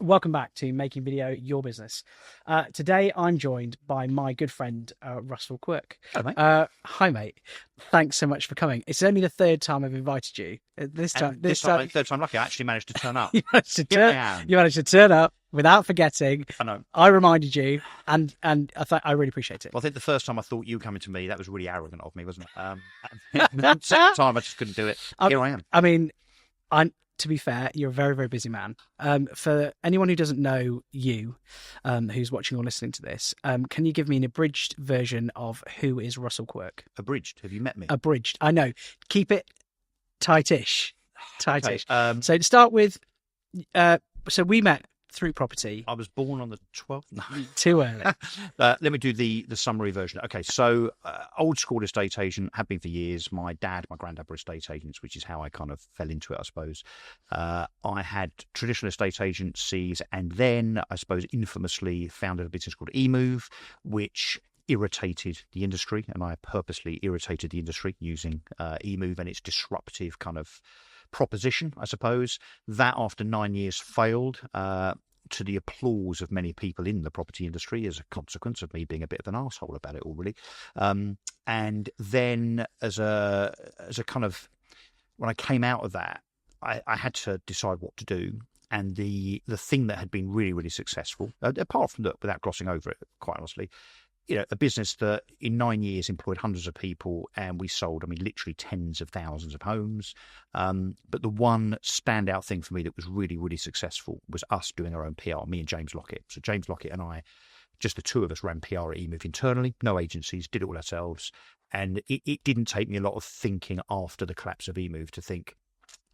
Welcome back to Making Video Your Business. Today I'm joined by my good friend Russell Quirk. Hello, mate. Hi, mate. Thanks so much for coming. It's only the third time I've invited you. This time, third time lucky. I actually managed to turn up. you managed to turn up without forgetting. I know. I reminded you, and I really appreciate it. Well, I think the first time I thought you were coming to me, that was really arrogant of me, wasn't it? The second time I just couldn't do it. Here I am. I mean, to be fair, you're a very, very busy man. For anyone who doesn't know you, who's watching or listening to this, can you give me an abridged version of who is Russell Quirk? Abridged? Have you met me? Abridged. I know. Keep it tightish. Tightish. Okay, So to start with, so we met through property. I was born on the 12th. No. Too early. Let me do the summary version. Okay, so old school estate agent, have been for years. My dad, my granddad were estate agents, which is how I kind of fell into it, I suppose. I had traditional estate agencies, and then I suppose infamously founded a business called eMove, which irritated the industry, and I purposely irritated the industry using eMove and its disruptive kind of proposition, I suppose. That after 9 years failed, to the applause of many people in the property industry as a consequence of me being a bit of an arsehole about it all, really. And then as a kind of, when I came out of that, I had to decide what to do. And the thing that had been really, really successful, apart from that, without glossing over it, quite honestly, a business that in 9 years employed hundreds of people, and we sold, literally tens of thousands of homes. But the one standout thing for me that was really, really successful was us doing our own PR, me and James Lockett. So James Lockett and I, just the two of us, ran PR at eMove internally, no agencies, did it all ourselves. And it didn't take me a lot of thinking after the collapse of eMove to think,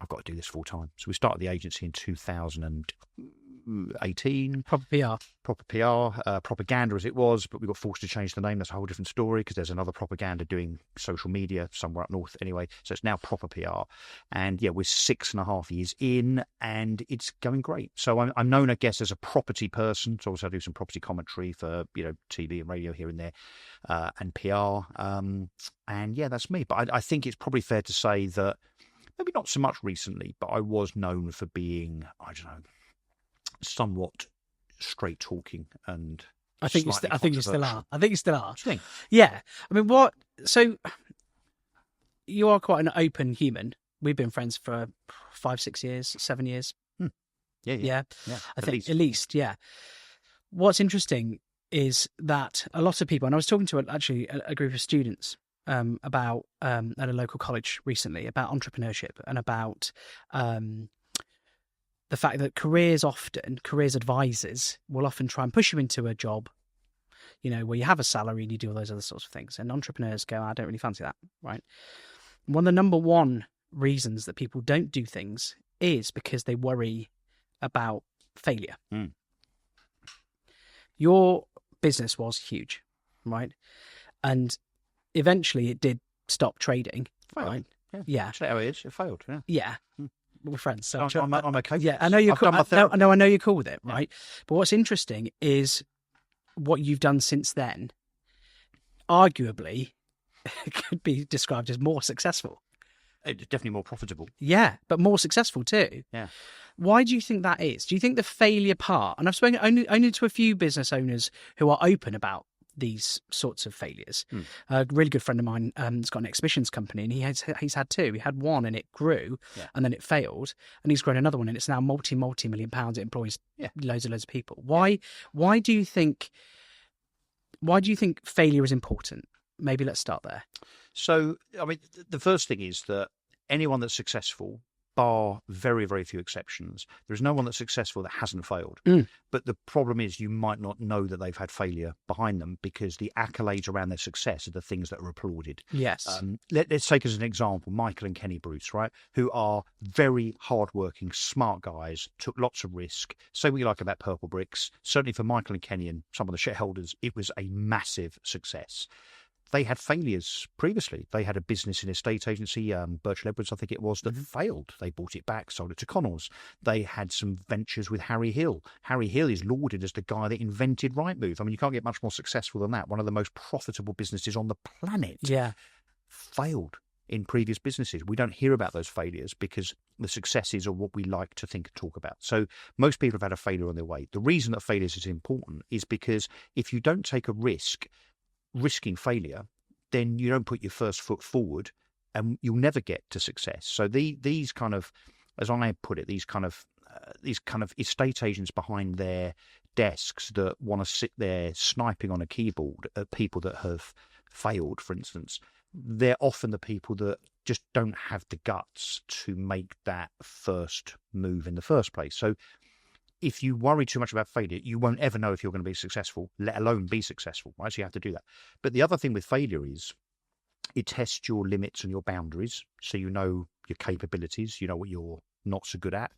I've got to do this full time. So we started the agency in 2018. ProperPR, propaganda as it was, but we got forced to change the name. That's a whole different story because there's another propaganda doing social media somewhere up north anyway. So it's now ProperPR. And yeah, we're 6.5 years in and it's going great. So I'm known, I guess, as a property person. So also I do some property commentary for, TV and radio here and there, and PR. And yeah, that's me. But I think it's probably fair to say that maybe not so much recently, but I was known for being, somewhat straight talking, and I think you still are. I think you still are. What do you think? Yeah. So you are quite an open human. We've been friends for 5, 6 years, 7 years. Yeah. I think at least. Yeah. What's interesting is that a lot of people, and I was talking to a group of students about at a local college recently about entrepreneurship and about the fact that careers advisors will often try and push you into a job, where you have a salary and you do all those other sorts of things. And entrepreneurs go, I don't really fancy that, right? One of the number one reasons that people don't do things is because they worry about failure. Your business was huge, right? And eventually it did stop trading, right? Yeah. Actually, how it is. It failed, Yeah. We're friends, so I'm okay. Yeah, I know you're cool. I know you're cool with it, right? But what's interesting is what you've done since then. Arguably, could be described as more successful. It's definitely more profitable. Yeah, but more successful too. Yeah. Why do you think that is? Do you think the failure part? And I've spoken only to a few business owners who are open about these sorts of failures. A really good friend of mine has got an exhibitions company, and he's had two. He had one and it grew, and then it failed, and he's grown another one, and it's now multi-million pounds. It employs loads of people. Why do you think failure is important? Maybe let's start there. So the first thing is that anyone that's successful, bar very, very few exceptions, there's no one that's successful that hasn't failed. But the problem is you might not know that they've had failure behind them because the accolades around their success are the things that are applauded. Yes. Let's take as an example Michael and Kenny Bruce, right, who are very hardworking, smart guys, took lots of risk. Say what you like about Purple Bricks. Certainly for Michael and Kenny and some of the shareholders, it was a massive success. They had failures previously. They had a business in estate agency, Birchall Edwards, I think it was, that failed. They bought it back, sold it to Connells. They had some ventures with Harry Hill. Harry Hill is lauded as the guy that invented Rightmove. You can't get much more successful than that. One of the most profitable businesses on the planet. Yeah. Failed in previous businesses. We don't hear about those failures because the successes are what we like to think and talk about. So most people have had a failure on their way. The reason that failures is important is because if you don't take a risk, risking failure, then you don't put your first foot forward and you'll never get to success. So these kind of, as I put it, these kind of estate agents behind their desks that want to sit there sniping on a keyboard at people that have failed, for instance, they're often the people that just don't have the guts to make that first move in the first place. So if you worry too much about failure, you won't ever know if you're going to be successful, let alone be successful, right? So you have to do that. But the other thing with failure is it tests your limits and your boundaries. So you know your capabilities, you know what you're not so good at,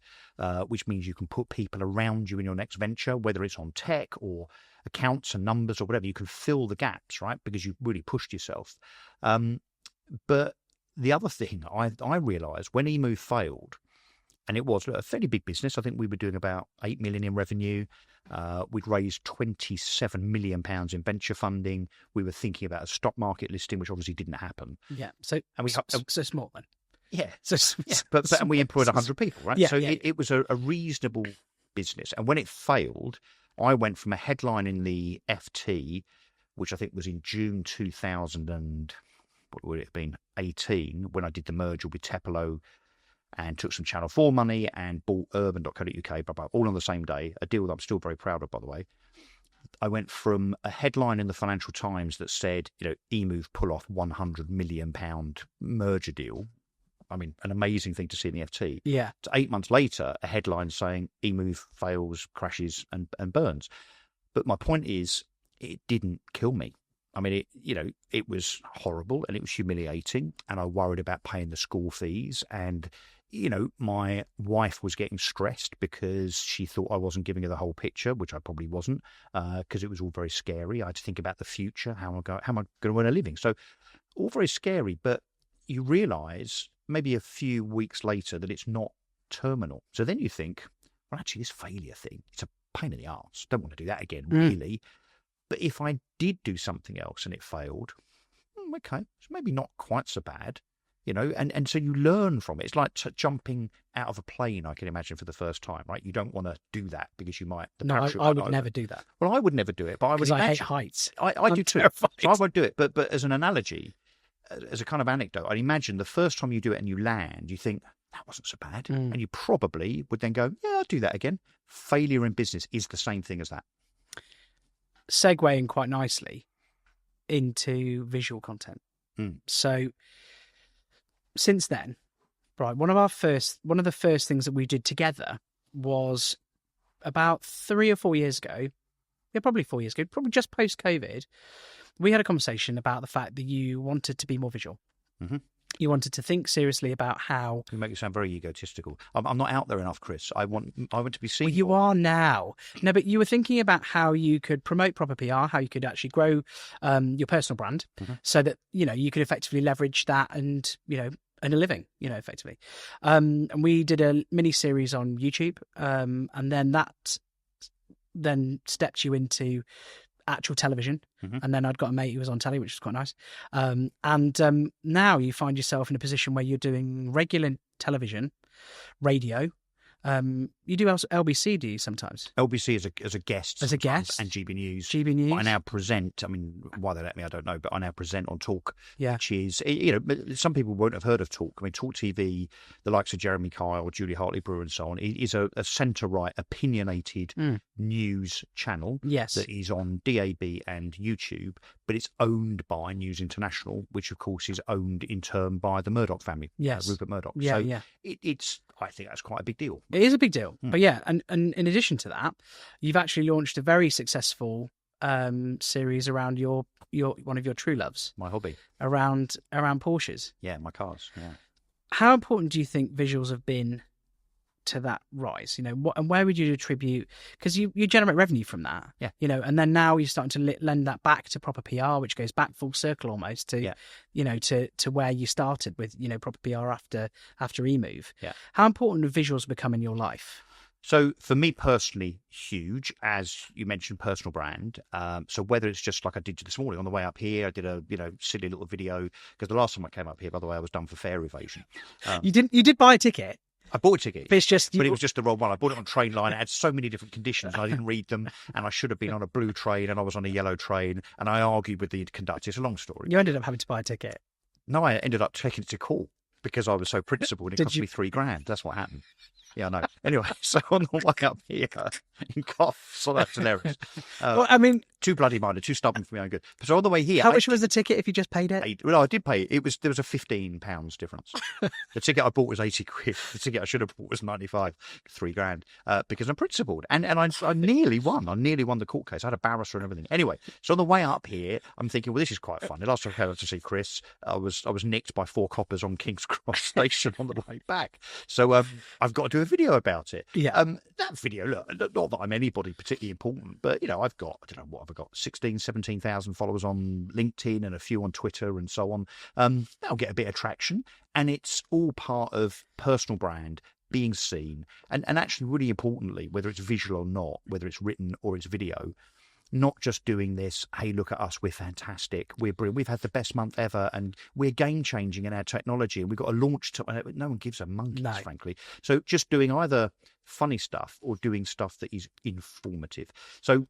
which means you can put people around you in your next venture, whether it's on tech or accounts and numbers or whatever. You can fill the gaps, right? Because you've really pushed yourself. But the other thing I realised when eMove failed, and it was a fairly big business. I think we were doing about 8 million in revenue. We'd raised 27 million pounds in venture funding. We were thinking about a stock market listing, which obviously didn't happen. Yeah. So small then. Yeah. Yeah. But and we employed 100 people, right? Yeah, so yeah. It was a reasonable business. And when it failed, I went from a headline in the FT, which I think was in June 2000 and what would it have been, 18, when I did the merger with Tepelo and took some Channel 4 money and bought urban.co.uk, blah, blah, all on the same day, a deal that I'm still very proud of, by the way. I went from a headline in the Financial Times that said, eMove pull off £100 million merger deal. I mean, an amazing thing to see in the FT. Yeah. To 8 months later, a headline saying eMove fails, crashes and burns. But my point is, it didn't kill me. I mean, it was horrible and it was humiliating, and I worried about paying the school fees, and my wife was getting stressed because she thought I wasn't giving her the whole picture, which I probably wasn't, because it was all very scary. I had to think about the future, how am I going to earn a living? So all very scary, but you realise maybe a few weeks later that it's not terminal. So then you think, well, actually, this failure thing, it's a pain in the arse. Don't want to do that again, really. But if I did do something else and it failed, okay, it's maybe not quite so bad, and so you learn from it. It's like jumping out of a plane, I can imagine, for the first time, right? You don't want to do that because you might... No, I would never do that. Well, I would never do it, but I would because I hate heights. I do too. Terrified. So I won't do it. But as an analogy, as a kind of anecdote, I'd imagine the first time you do it and you land, you think, that wasn't so bad. And you probably would then go, yeah, I'll do that again. Failure in business is the same thing as that. Segueing quite nicely into visual content. So since then, right, one of the first things that we did together was about 3 or 4 years ago. Yeah, probably 4 years ago, probably just post-COVID. We had a conversation about the fact that you wanted to be more visual. Mm-hmm. You wanted to think seriously about how... You make you sound very egotistical. I'm not out there enough, Chris. I want to be seen. Well, you are now. No, but you were thinking about how you could promote ProperPR, how you could actually grow your personal brand, so that you could effectively leverage that and earn a living, effectively. And we did a mini series on YouTube, and then that stepped you into actual television. And then I'd got a mate who was on telly, which was quite nice. And now you find yourself in a position where you're doing regular television, radio. You do LBC, do you sometimes? LBC as a guest. As a guest. And GB News. GB News. I now present, I mean, why they let me, I don't know, but I now present on Talk, which is, some people won't have heard of Talk. I mean, Talk TV, the likes of Jeremy Kyle, Julie Hartley-Brewer and so on, is a centre-right, opinionated news channel that is on DAB and YouTube, but it's owned by News International, which, of course, is owned in turn by the Murdoch family, Rupert Murdoch. It's, I think that's quite a big deal. It is a big deal. But yeah, and in addition to that, you've actually launched a very successful series around your one of your true loves. My hobby. Around Porsches. Yeah, my cars. Yeah. How important do you think visuals have been to that rise? And where would you attribute? Because you generate revenue from that. Yeah. And then now you're starting to lend that back to ProperPR, which goes back full circle almost to to where you started with ProperPR after eMove. Yeah. How important have visuals become in your life? So for me personally, huge, as you mentioned, personal brand. So whether it's just like I did this morning on the way up here, I did a silly little video because the last time I came up here, by the way, I was done for fare evasion. You did buy a ticket. I bought a ticket. But it's just, but it was just the wrong one. I bought it on train line. It had so many different conditions. And I didn't read them, and I should have been on a blue train, and I was on a yellow train, and I argued with the conductor. It's a long story. You ended up having to buy a ticket. No, I ended up taking it to court because I was so principled. It cost me $3,000. That's what happened. Yeah, I know. Anyway, so on the way up here in coughs, so that's hilarious. Well, I mean, too bloody minded, too stubborn for my own good. So on the way here, how much was the ticket if you just paid it? Well, I did pay it. There was a £15 difference. The ticket I bought was 80 quid. The ticket I should have bought was 95, $3,000, because I'm principled. And I nearly won. I nearly won the court case. I had a barrister and everything. Anyway, so on the way up here, I'm thinking, well, this is quite fun. The last time I came to see Chris, I was nicked by 4 coppers on King's Cross Station on the way back. So I've got to do a video about it. Yeah. That video, look, not that I'm anybody particularly important, but I've got, I don't know what I've got, 16, 17,000 followers on LinkedIn and a few on Twitter and so on. That'll get a bit of traction, and it's all part of personal brand, being seen, and actually really importantly, whether it's visual or not, whether it's written or it's video, not just doing this, hey, look at us, we're fantastic, we're brilliant, we've had the best month ever, and we're game-changing in our technology, and we've got a launch to... No one gives a monkeys, frankly. So just doing either funny stuff or doing stuff that is informative. So,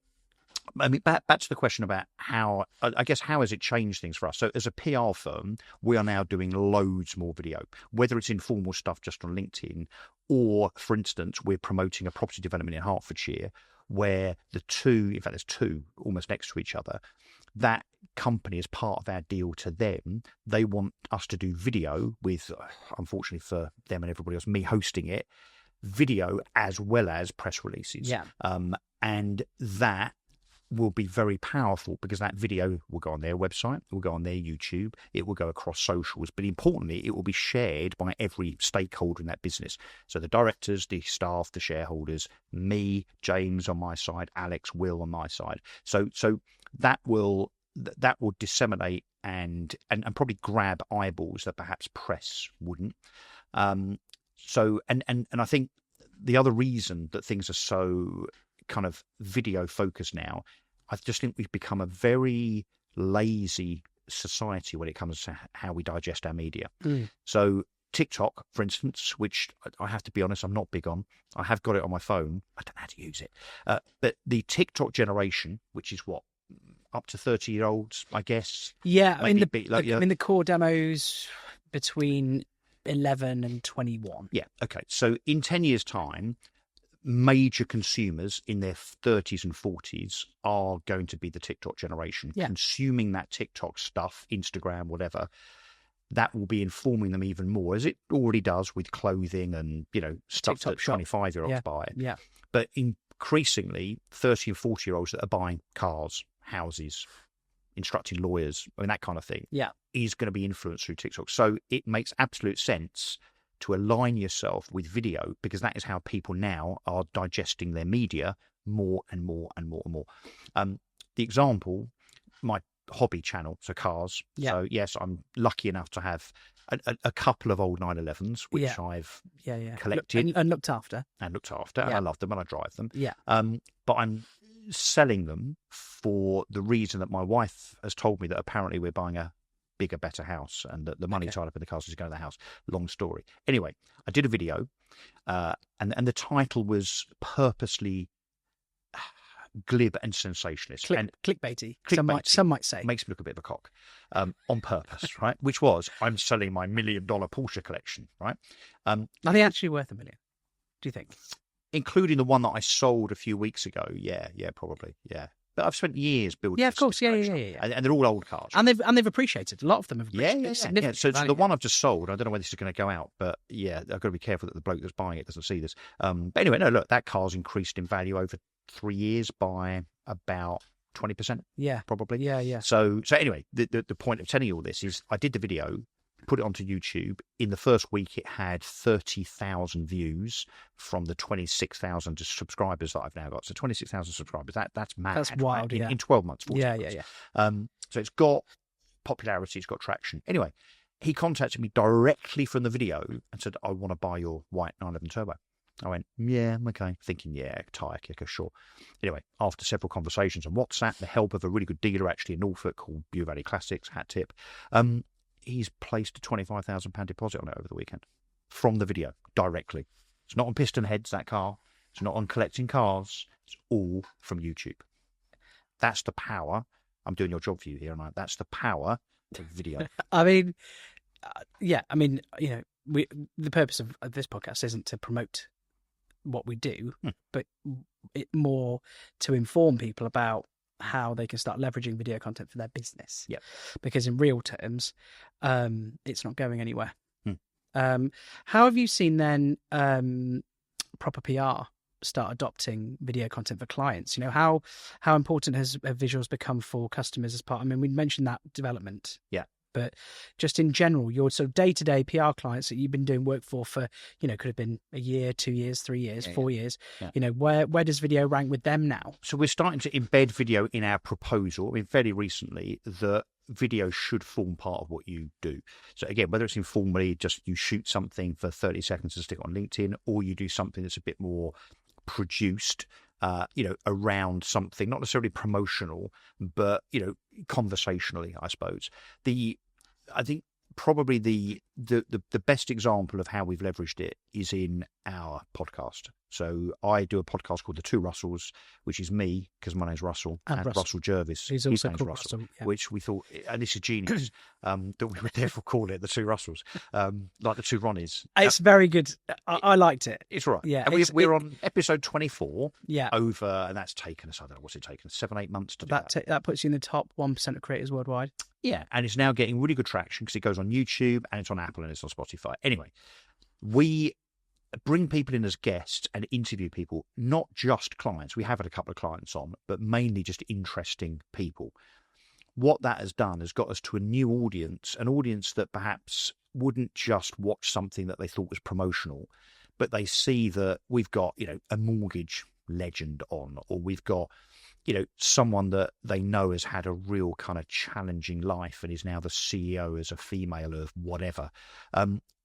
I mean, back to the question about how has it changed things for us? So as a PR firm, we are now doing loads more video, whether it's informal stuff just on LinkedIn, or, for instance, we're promoting a property development in Hertfordshire, where there's two almost next to each other. That company, as part of our deal to them, they want us to do video with, unfortunately for them and everybody else, me hosting it, video as well as press releases. Yeah. And that will be very powerful because that video will go on their website, it will go on their YouTube, it will go across socials, but importantly, it will be shared by every stakeholder in that business. So the directors, the staff, the shareholders, me, James on my side, Alex, Will on my side. So that will disseminate and probably grab eyeballs that perhaps press wouldn't. So I think the other reason that things are so kind of video focused now, I just think we've become a very lazy society when it comes to how we digest our media. So TikTok, for instance, which I have to be honest, I'm not big on. I have got it on my phone. I don't know how to use it. But the TikTok generation, which is what, up to 30-year-olds, I guess. Yeah, I mean, the core demos between 11 and 21. Yeah, okay. So in 10 years' time, major consumers in their 30s and 40s are going to be the TikTok generation, consuming that TikTok stuff, Instagram, whatever. That will be informing them even more, as it already does with clothing and, stuff TikTok that 25-year-olds buy. Yeah. But increasingly, 30 and 40-year-olds that are buying cars, houses, instructing lawyers, I mean, that kind of thing, is going to be influenced through TikTok. So it makes absolute sense to align yourself with video, because that is how people now are digesting their media more and more and more and more. The example, my hobby channel, so cars. So yes, I'm lucky enough to have a couple of old 911s, which I've collected and looked after. And I love them and I drive them. Yeah. But I'm selling them for the reason that my wife has told me that apparently we're buying a bigger, better house, and that the money tied up in the cars is going to the house. Long story. Anyway, I did a video, and the title was purposely glib and sensationalist. Clickbaity. Clickbaity. Some might say. Makes me look a bit of a cock. On purpose, right? Which was, I'm selling my $1 million Porsche collection, right? Are they actually worth $1 million, do you think? Including the one that I sold a few weeks ago. Yeah, probably. Yeah. But I've spent years building. Yeah, of course. Yeah. And they're all old cars. And they've appreciated. A lot of them have appreciated. Yeah. So the one I've just sold, I don't know whether this is going to go out, but yeah, I've got to be careful that the bloke that's buying it doesn't see this. But anyway, no, look, that car's increased in value over 3 years by about 20%. Yeah. Probably. Yeah. So anyway, the point of telling you all this is I did the video, put it onto YouTube. In the first week, it had 30,000 views from the 26,000 subscribers that I've now got. So 26,000 subscribers, that's mad. That's wild, right? In 12 months, 14 months. Yeah. So it's got popularity, it's got traction. Anyway, he contacted me directly from the video and said, I want to buy your white 911 Turbo. I went, yeah, okay. Thinking, tyre kicker, sure. Anyway, after several conversations on WhatsApp, the help of a really good dealer actually in Norfolk called Bure Valley Classics, hat tip, he's placed a £25,000 deposit on it over the weekend. from the video directly. It's not on piston heads, that car. It's not on collecting cars. It's all from YouTube. That's the power. I'm doing your job for you here, aren't I? That's the power of video. I mean, the purpose of this podcast isn't to promote what we do, but more to inform people about how they can start leveraging video content for their business. Yeah. Because in real terms, it's not going anywhere. How have you seen then ProperPR start adopting video content for clients? How important have visuals become for customers as part? I mean, we mentioned that development. Yeah. But just in general, your sort of day-to-day PR clients that you've been doing work for, could have been a year, 2 years, 3 years, 4 years. Yeah. Where does video rank with them now? So we're starting to embed video in our proposal. I mean, fairly recently, the video should form part of what you do. So again, whether it's informally, just you shoot something for 30 seconds to stick on LinkedIn, or you do something that's a bit more produced, around something, not necessarily promotional, but, conversationally, I suppose. I think probably the best example of how we've leveraged it is in our podcast. So I do a podcast called The Two Russells, which is me, because my name's Russell, and Russell Jervis. He's also called Russell, yeah. Which we thought, and this is genius, that we would therefore call it The Two Russells, like the two Ronnies. It's very good. I liked it. It's right. Yeah, and we're on episode 24. Yeah. And that's taken us, I don't know, what's it taken? 7-8 months to do that. That puts you in the top 1% of creators worldwide. Yeah, and it's now getting really good traction because it goes on YouTube and it's on Apple and it's on Spotify. Anyway, we bring people in as guests and interview people, not just clients. We have had a couple of clients on, but mainly just interesting people. What that has done has got us to a new audience, an audience that perhaps wouldn't just watch something that they thought was promotional, but they see that we've got, a mortgage legend on, or we've got, someone that they know has had a real kind of challenging life and is now the CEO as a female of whatever.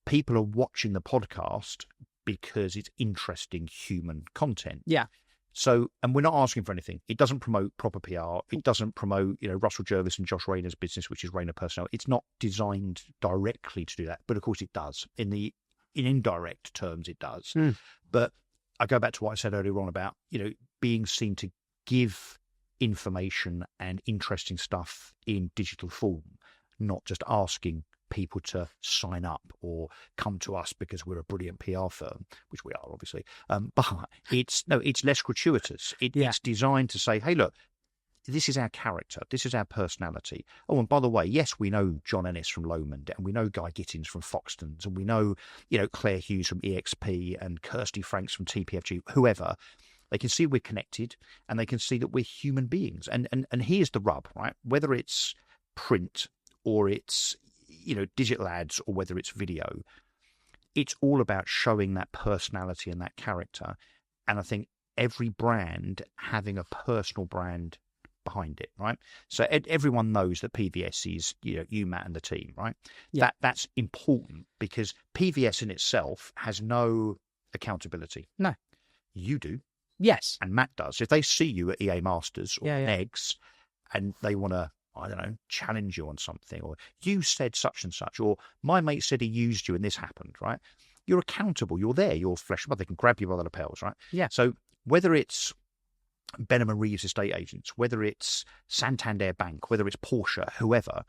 People are watching the podcast because it's interesting human content. Yeah. So, and we're not asking for anything. It doesn't promote ProperPR. It doesn't promote, Russell Jervis and Josh Rayner's business, which is Rayner Personnel. It's not designed directly to do that, but of course it does. In indirect terms, it does. But I go back to what I said earlier on about, being seen to give information and interesting stuff in digital form, not just asking people to sign up or come to us because we're a brilliant PR firm, which we are obviously. But it's less gratuitous. It's designed to say, hey, look, this is our character. This is our personality. Oh, and by the way, yes, we know John Ennis from Lomond, and we know Guy Gittins from Foxtons, and we know, Claire Hughes from EXP and Kirsty Franks from TPFG, whoever. They can see we're connected and they can see that we're human beings. And here's the rub, right? Whether it's print or it's, digital ads or whether it's video, it's all about showing that personality and that character. And I think every brand having a personal brand behind it, right? So everyone knows that PVS is, you, Matt, and the team, right? Yeah. That's important because PVS in itself has no accountability. No. You do. Yes. And Matt does. If they see you at EA Masters or NEGS and they want to, I don't know, challenge you on something, or you said such and such, or my mate said he used you and this happened, right? You're accountable. You're there. You're flesh and blood. They can grab you by the lapels, right? Yeah. So whether it's Benham and Reeves estate agents, whether it's Santander Bank, whether it's Porsche, whoever,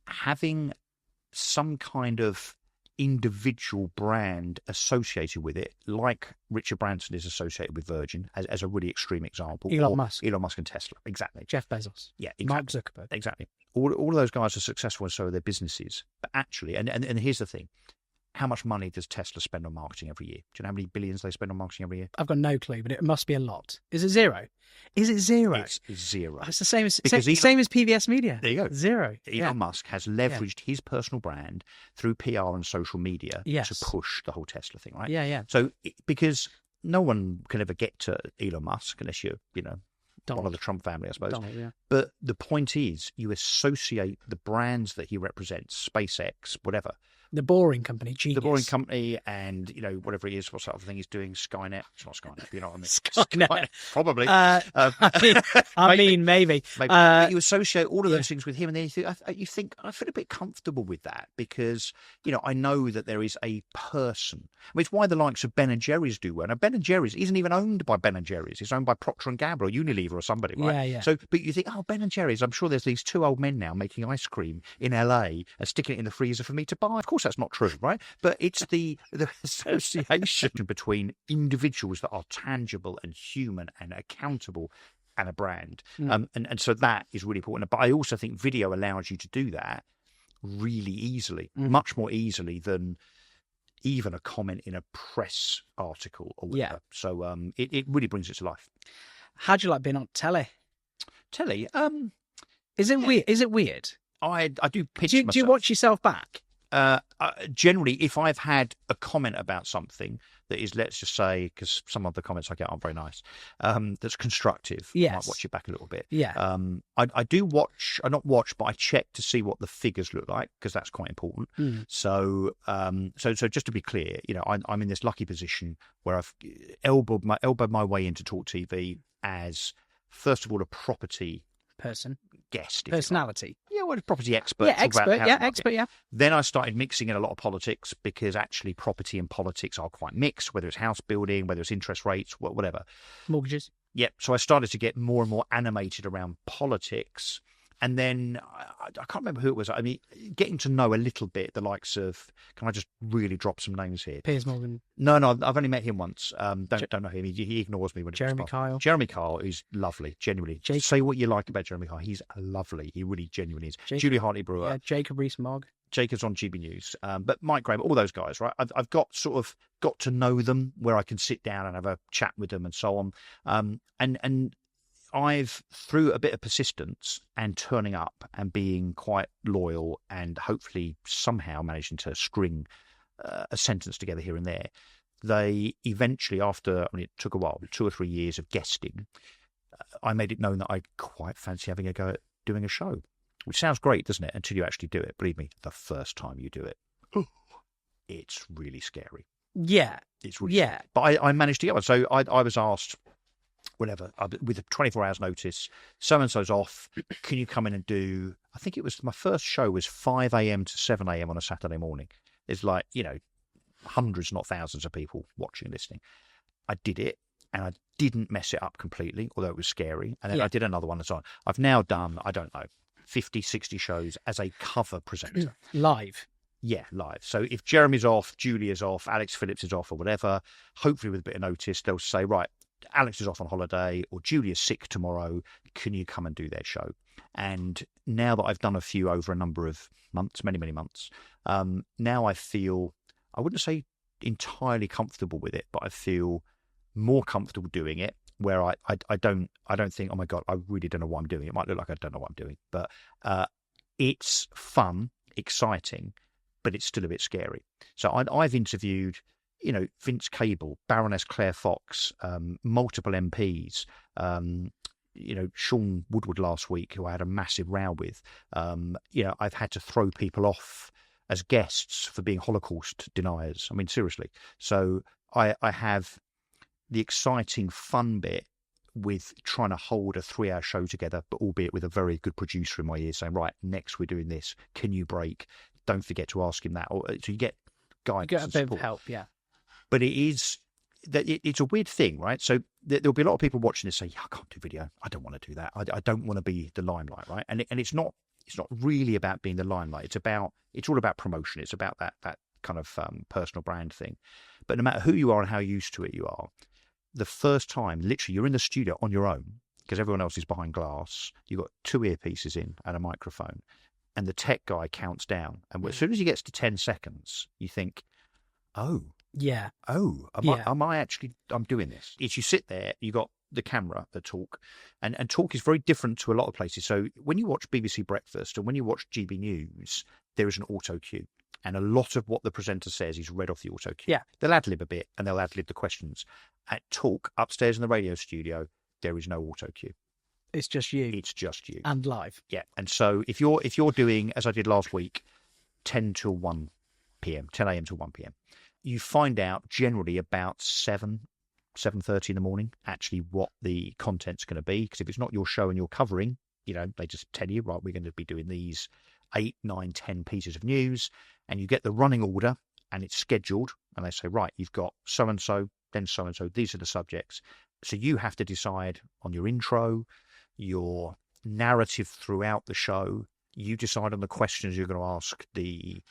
having some kind of individual brand associated with it, like Richard Branson is associated with Virgin, as a really extreme example. Elon Musk and Tesla, exactly. Jeff Bezos. Yeah, exactly. Mark Zuckerberg. Exactly. All of those guys are successful and so are their businesses. But actually, and here's the thing, how much money does Tesla spend on marketing every year? Do you know how many billions they spend on marketing every year? I've got no clue, but it must be a lot. Is it zero? Is it zero? It's zero. It's the same as PBS Media. There you go. Zero. Elon Musk has leveraged his personal brand through PR and social media to push the whole Tesla thing, right? Yeah, yeah. So because no one can ever get to Elon Musk unless you're, one of the Trump family, I suppose. Donald, yeah. But the point is, you associate the brands that he represents, SpaceX, whatever, The Boring Company, genius. The Boring Company, and whatever it is, what's that other thing he's doing? Skynet. It's not Skynet, you know what I mean? Skynet. Probably. I mean, maybe. But you associate all of those things with him, and then you think I feel a bit comfortable with that because I know that there is a person. I mean, it's why the likes of Ben and Jerry's do well. Now, Ben and Jerry's isn't even owned by Ben and Jerry's; it's owned by Procter and Gamble or Unilever or somebody, right? Yeah. So, but you think, oh, Ben and Jerry's. I'm sure there's these two old men now making ice cream in LA and sticking it in the freezer for me to buy. Of course, that's not true, right? But it's the association between individuals that are tangible and human and accountable and a brand. And so that is really important. But I also think video allows you to do that really easily, much more easily than even a comment in a press article or whatever. Yeah. So it really brings it to life. How do you like being on telly? Telly? Is it weird? Is it weird? I do pitch myself. Do you watch yourself back? Generally, if I've had a comment about something that is, let's just say, because some of the comments I get aren't very nice, that's constructive, I might watch it back a little bit. Yeah. I do watch, I not watch, but I check to see what the figures look like because that's quite important. So just to be clear, I'm in this lucky position where I've elbowed my way into Talk TV as, first of all, a property person, guest, personality. Yeah, well, a property expert. Yeah, expert. Yeah. Then I started mixing in a lot of politics because actually property and politics are quite mixed, whether it's house building, whether it's interest rates, whatever. Mortgages. Yep. So I started to get more and more animated around politics. And then I can't remember who it was. I mean, getting to know a little bit the likes of, can I just really drop some names here? Piers Morgan. No, I've only met him once. Don't know him. He ignores me when Jeremy Kyle. Jeremy Kyle is lovely, genuinely. Say what you like about Jeremy Kyle. He's lovely. He really genuinely is. Julie Hartley-Brewer. Yeah, Jacob Rees-Mogg. Jacob's on GB News. But Mike Graham, all those guys, right? I've got to know them where I can sit down and have a chat with them and so on. And I've, through a bit of persistence and turning up and being quite loyal and hopefully somehow managing to string a sentence together here and there, they eventually, it took a while, 2 or 3 years of guesting, I made it known that I quite fancy having a go at doing a show, which sounds great, doesn't it? Until you actually do it. Believe me, the first time you do it, it's really scary. Yeah. It's really scary. But I managed to get one. So I was asked, whatever, with a 24 hours notice, so-and-so's off, can you come in and do, I think it was, my first show was 5 a.m. to 7 a.m. on a Saturday morning. There's hundreds, not thousands of people watching and listening. I did it, and I didn't mess it up completely, although it was scary. And then I did another one and so on. I've now done, 50, 60 shows as a cover presenter. Live. Yeah, live. So if Jeremy's off, Julia's off, Alex Phillips is off or whatever, hopefully with a bit of notice, they'll say, right, Alex is off on holiday or Julia's sick tomorrow. Can you come and do their show? And now that I've done a few over a number of months, many, many months, now I feel, I wouldn't say entirely comfortable with it, but I feel more comfortable doing it where I don't think, oh my God, I really don't know what I'm doing. It might look like I don't know what I'm doing, but it's fun, exciting, but it's still a bit scary. So I've interviewed, Vince Cable, Baroness Claire Fox, multiple MPs, Sean Woodward last week, who I had a massive row with. I've had to throw people off as guests for being Holocaust deniers. I mean, seriously. So I have the exciting, fun bit with trying to hold a 3-hour show together, but albeit with a very good producer in my ear saying, right, next we're doing this. Can you break? Don't forget to ask him that. So you get guidance. You get a bit of help, yeah. But it's a weird thing, right? So there'll be a lot of people watching this say, I can't do video. I don't want to do that. I don't want to be the limelight, right? And it's not really about being the limelight. It's all about promotion. It's about that kind of personal brand thing. But no matter who you are and how used to it you are, the first time, literally, you're in the studio on your own because everyone else is behind glass. You've got 2 earpieces in and a microphone, and the tech guy counts down. And as soon as he gets to 10 seconds, you think, oh, yeah, I'm doing this. It's you sit there, you got the camera, the talk, and talk is very different to a lot of places. So when you watch BBC Breakfast and when you watch GB News, there is an auto cue. And a lot of what the presenter says is read off the auto cue. Yeah. They'll ad-lib a bit and they'll ad-lib the questions. At talk, upstairs in the radio studio, there is no auto cue. It's just you. It's just you. And live. Yeah. And so if you're doing, as I did last week, 10 till 1, p.m., 10 a.m. to 1 p.m. You find out generally about 7:30 in the morning, actually what the content's going to be. Because if it's not your show and you're covering, they just tell you, right, we're going to be doing these 8, 9, 10 pieces of news, and you get the running order and it's scheduled, and they say, right, you've got so-and-so, then so-and-so, these are the subjects. So you have to decide on your intro, your narrative throughout the show. You decide on the questions you're going to ask the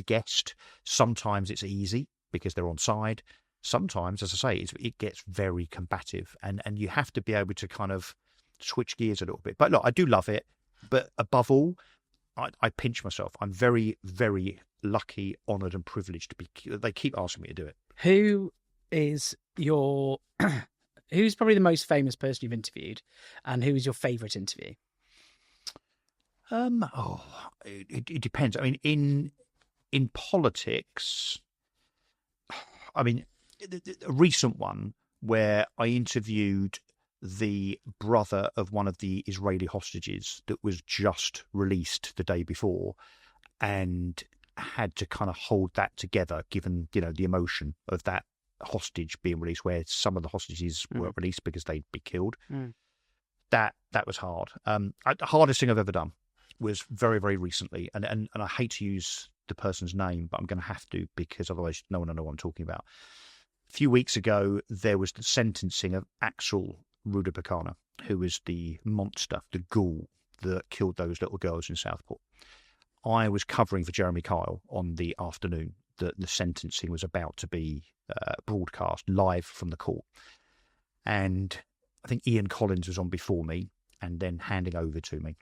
guest. Sometimes it's easy because they're on side. Sometimes, as I say, it gets very combative, and you have to be able to kind of switch gears a little bit. But look, I do love it. But above all, I pinch myself. I'm very, very lucky, honoured and privileged to be. They keep asking me to do it. Who is your... Who's probably the most famous person you've interviewed, and who is your favourite interview? It depends. I mean, in politics, I mean, a recent one where I interviewed the brother of one of the Israeli hostages that was just released the day before, and had to kind of hold that together, given the emotion of that hostage being released, where some of the hostages were released because they'd be killed. That was hard. The hardest thing I've ever done was very, very recently, and I hate to use the person's name, but I'm going to have to, because otherwise no one will know what I'm talking about. A few weeks ago, there was the sentencing of Axel Rudabakana, who was the monster, the ghoul that killed those little girls in Southport. I was covering for Jeremy Kyle on the afternoon that the sentencing was about to be broadcast live from the court. And I think Ian Collins was on before me and then handing over to me.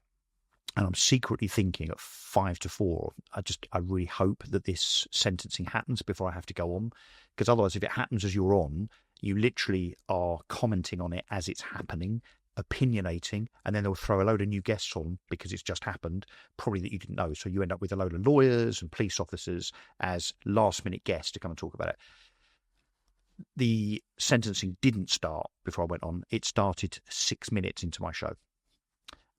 And I'm secretly thinking at 5 to 4, I really hope that this sentencing happens before I have to go on. Because otherwise, if it happens as you're on, you literally are commenting on it as it's happening, opinionating, and then they'll throw a load of new guests on because it's just happened, probably that you didn't know. So you end up with a load of lawyers and police officers as last-minute guests to come and talk about it. The sentencing didn't start before I went on. It started 6 minutes into my show.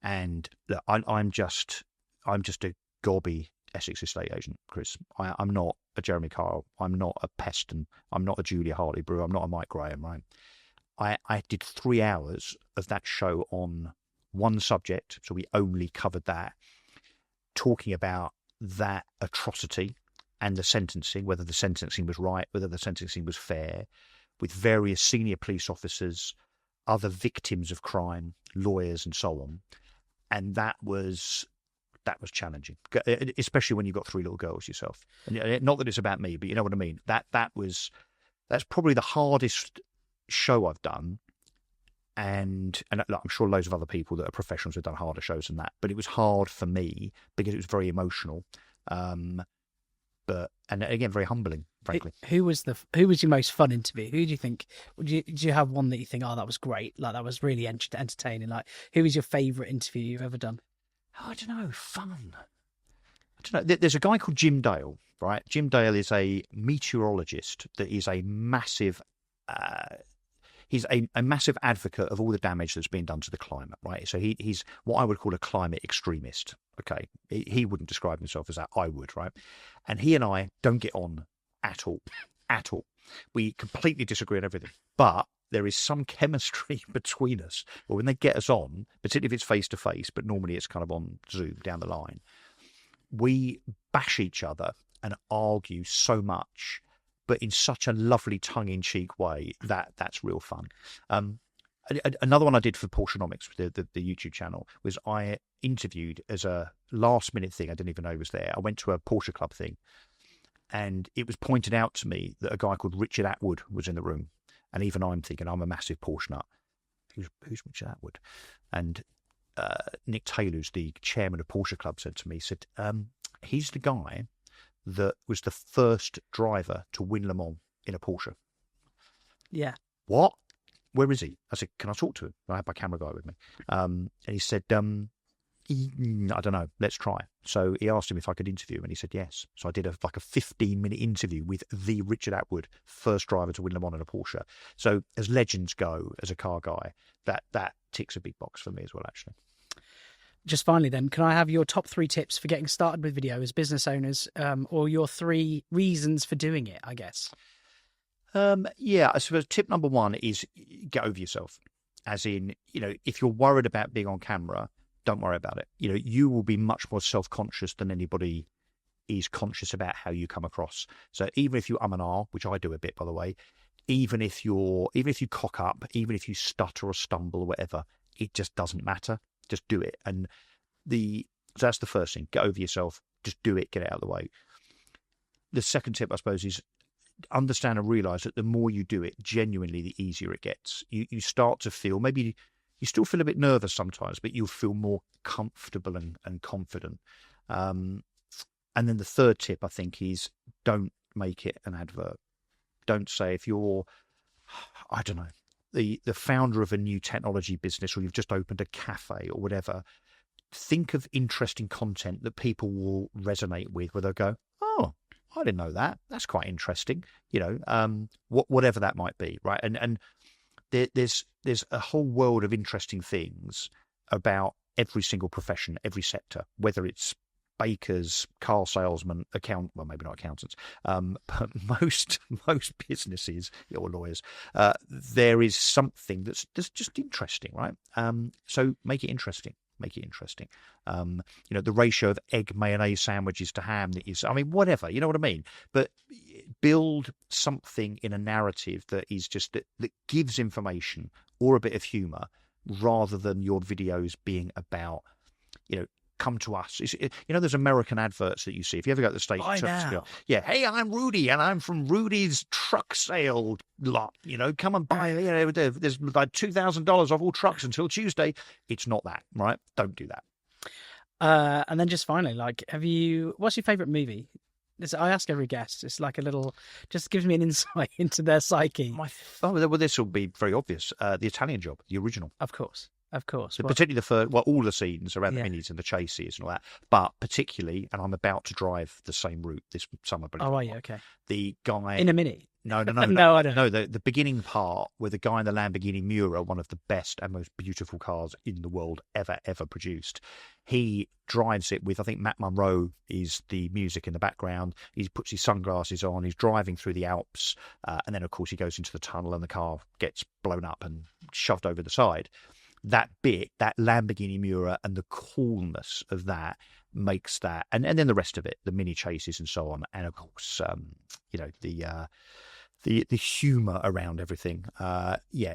And look, I'm just a gobby Essex estate agent, Chris. I'm not a Jeremy Kyle. I'm not a Peston. I'm not a Julia Hartley-Brewer. I'm not a Mike Graham, right? I did 3 hours of that show on one subject, so we only covered that, talking about that atrocity and the sentencing, whether the sentencing was right, whether the sentencing was fair, with various senior police officers, other victims of crime, lawyers, and so on. And that was challenging, especially when you've got 3 little girls yourself. And not that it's about me, but you know what I mean. That's probably the hardest show I've done. And look, I'm sure loads of other people that are professionals have done harder shows than that. But it was hard for me because it was very emotional. But again, very humbling, frankly. Who was your most fun interview? Who do you think? Did you have one that you think, oh, that was great, like that was really entertaining? Like, who was your favourite interview you've ever done? Oh, I don't know, fun. I don't know. There's a guy called Jim Dale, right? Jim Dale is a meteorologist that is a massive. He's a massive advocate of all the damage that's been done to the climate, right? So he's what I would call a climate extremist. Okay, he wouldn't describe himself as that. I would, right? And he and I don't get on at all. We completely disagree on everything. But there is some chemistry between us. Well, when they get us on, particularly if it's face to face, but normally it's kind of on Zoom down the line, we bash each other and argue so much, but in such a lovely tongue-in-cheek way that's real fun. Another one I did for Porschenomics, the YouTube channel, was I interviewed as a last-minute thing. I didn't even know he was there. I went to a Porsche Club thing, and it was pointed out to me that a guy called Richard Atwood was in the room. And even I'm thinking, I'm a massive Porsche nut. Who's Richard Atwood? And Nick Taylor, who's the chairman of Porsche Club, said to me, he's the guy that was the first driver to win Le Mans in a Porsche. Yeah. What? Where is he? I said, can I talk to him? I had my camera guy with me. And he said, I don't know, let's try. So he asked him if I could interview him, and he said yes. So I did a 15-minute interview with the Richard Atwood, first driver to win Le Mans in a Porsche. So as legends go, as a car guy, that ticks a big box for me as well, actually. Just finally then, can I have your top 3 tips for getting started with video as business owners, or your 3 reasons for doing it, I guess? Yeah, I suppose tip number 1 is get over yourself. As in, if you're worried about being on camera, don't worry about it. You will be much more self-conscious than anybody is conscious about how you come across. So even if you and ah, which I do a bit, by the way, even if you cock up, even if you stutter or stumble or whatever, it just doesn't matter. Just do it. And so that's the first thing. Get over yourself. Just do it. Get it out of the way. The second tip, I suppose, is understand and realize that the more you do it, genuinely, the easier it gets. You start to feel, maybe you still feel a bit nervous sometimes, but you'll feel more comfortable and confident. And then the third tip, I think, is don't make it an advert. Don't say, if you're, I don't know, the founder of a new technology business, or you've just opened a cafe or whatever, think of interesting content that people will resonate with, where they'll go, oh, I didn't know that. That's quite interesting. Whatever that might be, right? And there's a whole world of interesting things about every single profession, every sector, whether it's bakers, car salesmen, well, maybe not accountants, but most businesses or lawyers, there is something that's just interesting, right? So make it interesting. Make it interesting. The ratio of egg mayonnaise sandwiches to ham that is, whatever, you know what I mean? But build something in a narrative that is just that gives information or a bit of humor, rather than your videos being about, come to us. There's American adverts that you see. If you ever go to the States, yeah, hey, I'm Rudy, and I'm from Rudy's truck sale lot. Come and buy. There's like $2,000 off all trucks until Tuesday. It's not that, right? Don't do that. And then just finally, what's your favorite movie? I ask every guest. It's like just gives me an insight into their psyche. This will be very obvious. The Italian Job, the original, of course. So particularly the first, all the scenes around the minis and the chases and all that, but particularly, and I'm about to drive the same route this summer. Oh, are you? Okay. The guy in a Mini. No, no, I don't. No, the beginning part with the guy in the Lamborghini Miura, one of the best and most beautiful cars in the world ever produced. He drives it with, I think Matt Monro is the music in the background. He puts his sunglasses on. He's driving through the Alps, and then of course he goes into the tunnel and the car gets blown up and shoved over the side. That bit, that Lamborghini Miura, and the coolness of that makes that, and then the rest of it, the mini chases and so on, and of course, the humour around everything,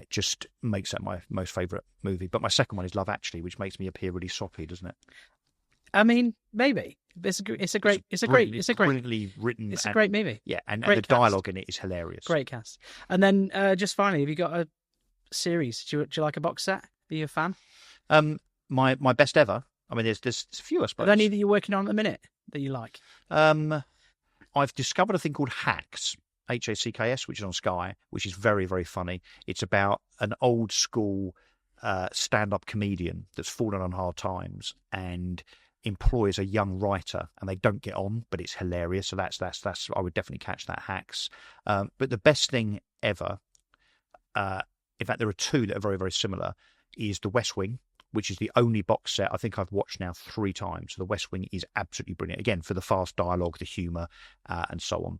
just makes that my most favourite movie. But my second one is Love Actually, which makes me appear really soppy, doesn't it? Maybe it's a great brilliantly written. It's a great movie. Yeah, and the dialogue in it is hilarious. Great cast. And then just finally, have you got a series? Do you like a box set? Are you a fan? My best ever. There's a few, I suppose. Are there any that you're working on at the minute that you like? I've discovered a thing called Hacks, Hacks, which is on Sky, which is very, very funny. It's about an old school stand-up comedian that's fallen on hard times and employs a young writer, and they don't get on, but it's hilarious. So that's I would definitely catch that, Hacks. But the best thing ever, in fact, there are two that are very, very similar, is The West Wing, which is the only box set I think I've watched now 3 times. So The West Wing is absolutely brilliant. Again, for the fast dialogue, the humour, and so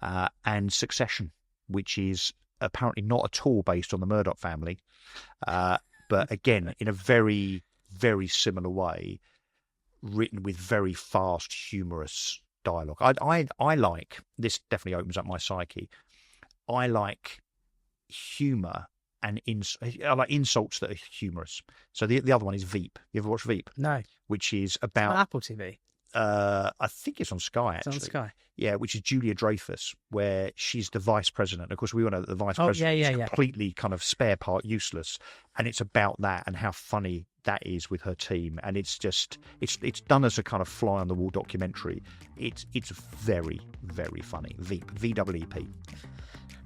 on. And Succession, which is apparently not at all based on the Murdoch family, but again, in a very, very similar way, written with very fast, humorous dialogue. I like, this definitely opens up my psyche, I like humour. And I like insults that are humorous. So the other one is Veep. You ever watch Veep? No. Which is about on Apple TV. I think it's on Sky, actually. It's on Sky. Yeah, which is Julia Dreyfus, where she's the vice president. Of course, we all know that the vice president is completely kind of spare part useless. And it's about that and how funny that is with her team. And it's just, it's done as a kind of fly on the wall documentary. It's very, very funny. Veep, VEEP.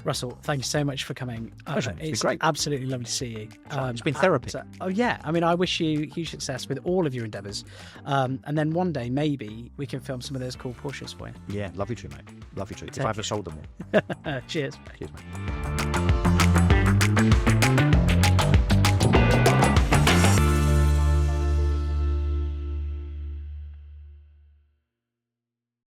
Russell, thank you so much for coming. It's great. Absolutely lovely to see you. It's been therapy. I wish you huge success with all of your endeavours. And then one day, maybe, we can film some of those cool Porsches for you. Yeah, love you too, mate. Love you too. If I haven't sold them all. Cheers. Cheers, mate.